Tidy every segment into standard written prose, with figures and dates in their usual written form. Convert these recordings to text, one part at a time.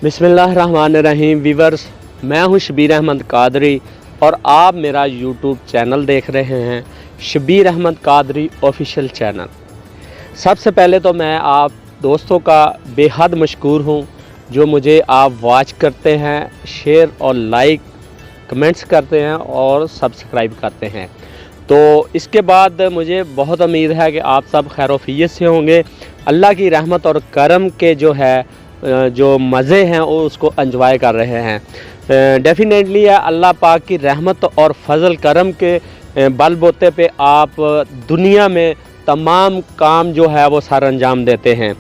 बिस्मिल्लाहिर्रहमानिर्रहीम वीवर्स, मैं हूं शबीर अहमद कादरी और आप मेरा यूट्यूब चैनल देख रहे हैं, शबीर अहमद कादरी ऑफिशियल चैनल। सबसे पहले तो मैं आप दोस्तों का बेहद मशकूर हूं जो मुझे आप वॉच करते हैं, शेयर और लाइक कमेंट्स करते हैं और सब्सक्राइब करते हैं। तो इसके बाद मुझे बहुत उम्मीद है कि आप सब खैर-ओ-आफियत से होंगे। अल्लाह की रहमत और करम के जो मज़े हैं वो उसको एंजॉय कर रहे हैं। डेफिनेटली अल्लाह पाक की रहमत और फजल करम के बलबूते पे आप दुनिया में तमाम काम जो है वो सर अंजाम देते हैं।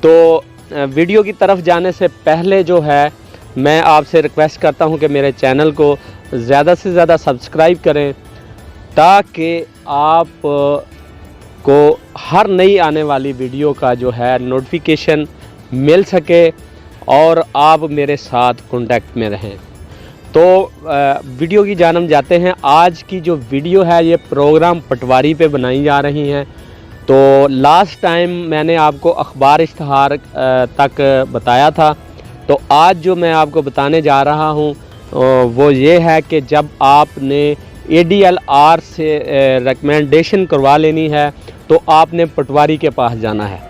तो वीडियो की तरफ जाने से पहले जो है मैं आपसे रिक्वेस्ट करता हूं कि मेरे चैनल को ज़्यादा से ज़्यादा सब्सक्राइब करें ताकि आप को हर नई आने वाली वीडियो का जो है नोटिफिकेशन मिल सके और आप मेरे साथ कांटेक्ट में रहें। तो वीडियो की जानब जाते हैं। आज की जो वीडियो है ये प्रोग्राम पटवारी पे बनाई जा रही हैं। तो लास्ट टाइम मैंने आपको अखबार इश्तहार तक बताया था। तो आज जो मैं आपको बताने जा रहा हूँ वो ये है कि जब आपने ADLR से रिकमेंडेशन करवा लेनी है तो आपने पटवारी के पास जाना है।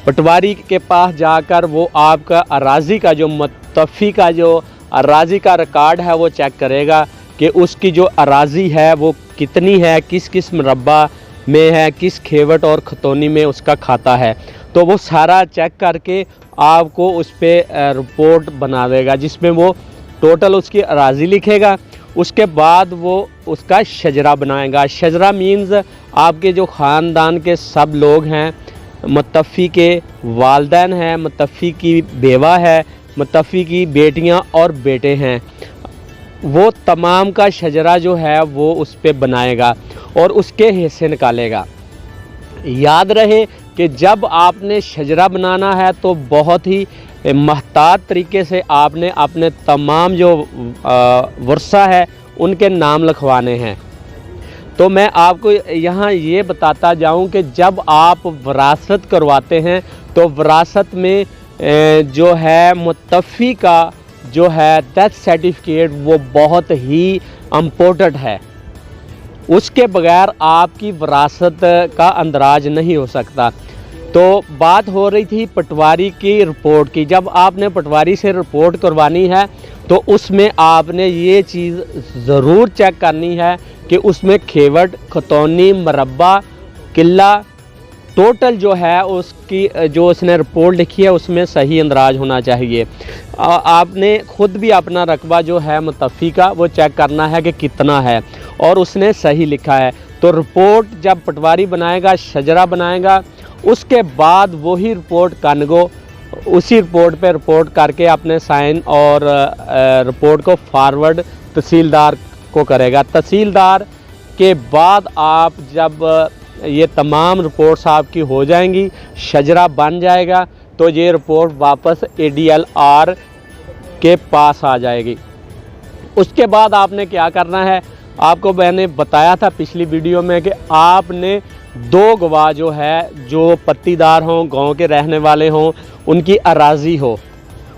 पटवारी के पास जाकर वो आपका अराज़ी का जो मुत्तफ़ी का जो अराज़ी का रिकॉर्ड है वो चेक करेगा कि उसकी जो अराज़ी है वो कितनी है, किस किस मरबा में है, किस खेवट और खतौनी में उसका खाता है। तो वो सारा चेक करके आपको उस पर रिपोर्ट बना देगा जिसमें वो टोटल उसकी अराज़ी लिखेगा। उसके बाद वो उसका शजरा बनाएगा। शजरा मीन्स आपके जो ख़ानदान के सब लोग हैं, मुत्तफ़ी के वालिदैन हैं, मुत्तफ़ी की बेवा है, मुत्तफ़ी की बेटियां और बेटे हैं, वो तमाम का शजरा जो है वो उस पे बनाएगा और उसके हिस्से निकालेगा। याद रहे कि जब आपने शजरा बनाना है तो बहुत ही महतात तरीके से आपने अपने तमाम जो वर्सा है उनके नाम लिखवाने हैं। तो मैं आपको यहाँ ये बताता जाऊँ कि जब आप विरासत करवाते हैं तो विरासत में जो है मुत्तफ़ी का जो है डेथ सर्टिफिकेट वो बहुत ही इम्पोर्टेंट है। उसके बगैर आपकी विरासत का अंदराज नहीं हो सकता। तो बात हो रही थी पटवारी की रिपोर्ट की। जब आपने पटवारी से रिपोर्ट करवानी है तो उसमें आपने ये चीज़ ज़रूर चेक करनी है कि उसमें खेवट, खतौनी, मरबा, किला टोटल जो है उसकी जो उसने रिपोर्ट लिखी है उसमें सही अंदराज होना चाहिए। आपने ख़ुद भी अपना रकबा जो है मुत्तफ़ी का वो चेक करना है कि कितना है और उसने सही लिखा है। तो रिपोर्ट जब पटवारी बनाएगा, शजरा बनाएगा, उसके बाद वही रिपोर्ट कानगो उसी रिपोर्ट पे रिपोर्ट करके अपने साइन और रिपोर्ट को फॉरवर्ड तहसीलदार को करेगा। तहसीलदार के बाद आप जब ये तमाम रिपोर्ट्स आपकी हो जाएंगी, शजरा बन जाएगा, तो ये रिपोर्ट वापस ADLR के पास आ जाएगी। उसके बाद आपने क्या करना है, आपको मैंने बताया था पिछली वीडियो में कि आपने 2 गवाह जो है जो पट्टीदार हों, गांव के रहने वाले हों, उनकी अराज़ी हो,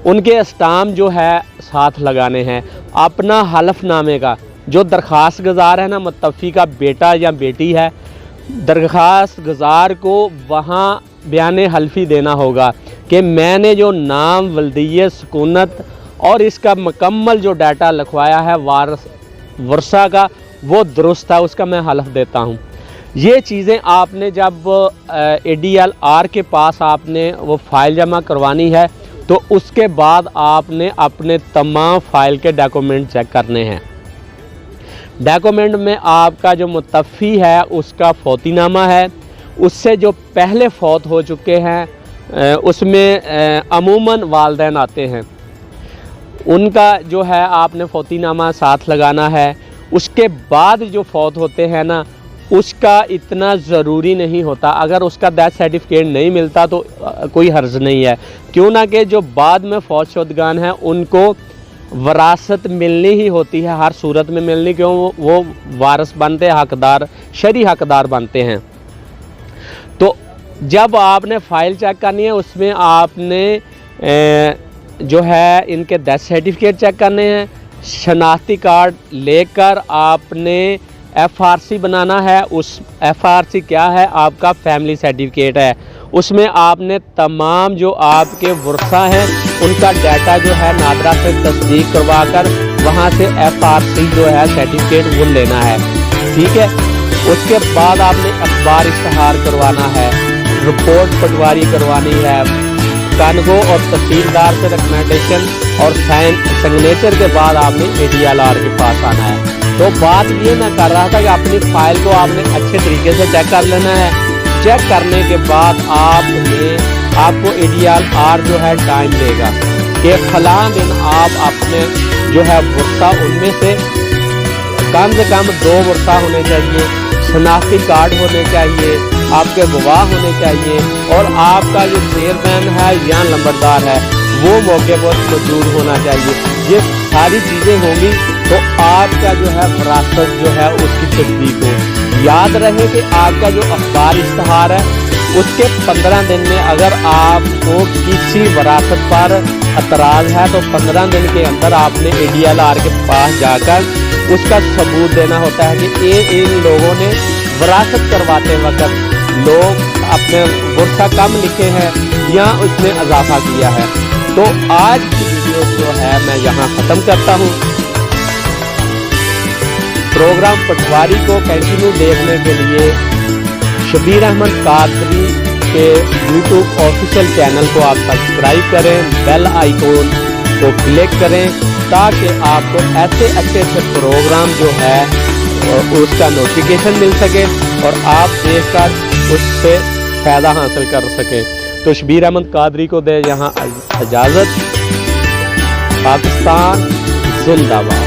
उनके स्टाम्प जो है साथ लगाने हैं। अपना हलफनामे का जो दरख्वास्त गुजार है ना, मुत्तफ़ी का बेटा या बेटी है, दरख्वास्त गुजार को वहाँ बयान हल्फी देना होगा कि मैंने जो नाम, वल्दियत, सुकूनत और इसका मुकम्मल जो डाटा लिखवाया है वर्सा का वो दुरुस्त है, उसका मैं हलफ देता हूँ। ये चीज़ें आपने जब ADLR के पास आपने वो फ़ाइल जमा करवानी है तो उसके बाद आपने अपने तमाम फ़ाइल के डॉक्यूमेंट चेक करने हैं। डॉक्यूमेंट में आपका जो मुत्तफ़ी है उसका फौतीनामा है, उससे जो पहले फौत हो चुके हैं उसमें अमूमन वालिदैन आते हैं, उनका जो है आपने फौतीनामा साथ लगाना है। उसके बाद जो फौत होते हैं ना उसका इतना ज़रूरी नहीं होता। अगर उसका डेथ सर्टिफिकेट नहीं मिलता तो कोई हर्ज नहीं है, क्यों ना कि जो बाद में फौत शुदगान हैं उनको वरासत मिलनी ही होती है, हर सूरत में मिलनी, क्यों वो वारिस बनते हैं, हकदार, शरी हकदार बनते हैं। तो जब आपने फ़ाइल चेक करनी है उसमें आपने जो है इनके डेथ सर्टिफिकेट चेक करने हैं। शनाख्ती कार्ड लेकर आपने FRC बनाना है। उस FRC क्या है? आपका फैमिली सर्टिफिकेट है। उसमें आपने तमाम जो आपके वर्सा हैं उनका डाटा जो है नादरा से तस्दीक करवा कर वहाँ से FRC जो है सर्टिफिकेट वो लेना है, ठीक है। उसके बाद आपने अखबार इश्तहार करवाना है, रिपोर्ट पटवारी करवानी है, कानगो और तहसीलदार से रिकमेंडेशन और सिग्नेचर के बाद आपने ADLR के पास आना है। तो बात ये मैं कर रहा था कि अपनी फाइल को आपने अच्छे तरीके से चेक कर लेना है। चेक करने के बाद आपको ADLR जो है टाइम देगा कि फलां दिन आप अपने जो है वर्सा उनमें से कम 2 वर्सा होने चाहिए, शनाख्ती कार्ड होने चाहिए, आपके गवाह होने चाहिए और आपका जो चेयरमैन है या लंबरदार है वो मौके पर मौजूद होना चाहिए। ये सारी चीज़ें होंगी तो आपका जो है विरासत जो है उसकी तस्दीक हो। याद रहे कि आपका जो अखबार इश्तहार है उसके 15 दिन में अगर आपको किसी विरासत पर एतराज़ है तो 15 दिन के अंदर आपने ADLR के पास जाकर उसका सबूत देना होता है कि इन लोगों ने विरासत करवाते वक्त लोग अपने वर्सा कम लिखे हैं या उसमें इजाफा किया है। तो आज की वीडियो जो है मैं यहाँ ख़त्म करता हूँ। प्रोग्राम पटवारी को कंटिन्यू देखने के लिए शबीर अहमद कादरी के YouTube ऑफिशियल चैनल को आप सब्सक्राइब करें, बेल आइकॉन को क्लिक करें ताकि आपको ऐसे अच्छे प्रोग्राम जो है उसका नोटिफिकेशन मिल सके और आप देखकर उससे फ़ायदा हासिल कर सकें। तो शबीर अहमद कादरी को दे यहाँ इजाज़त। पाकिस्तान जिंदाबाद।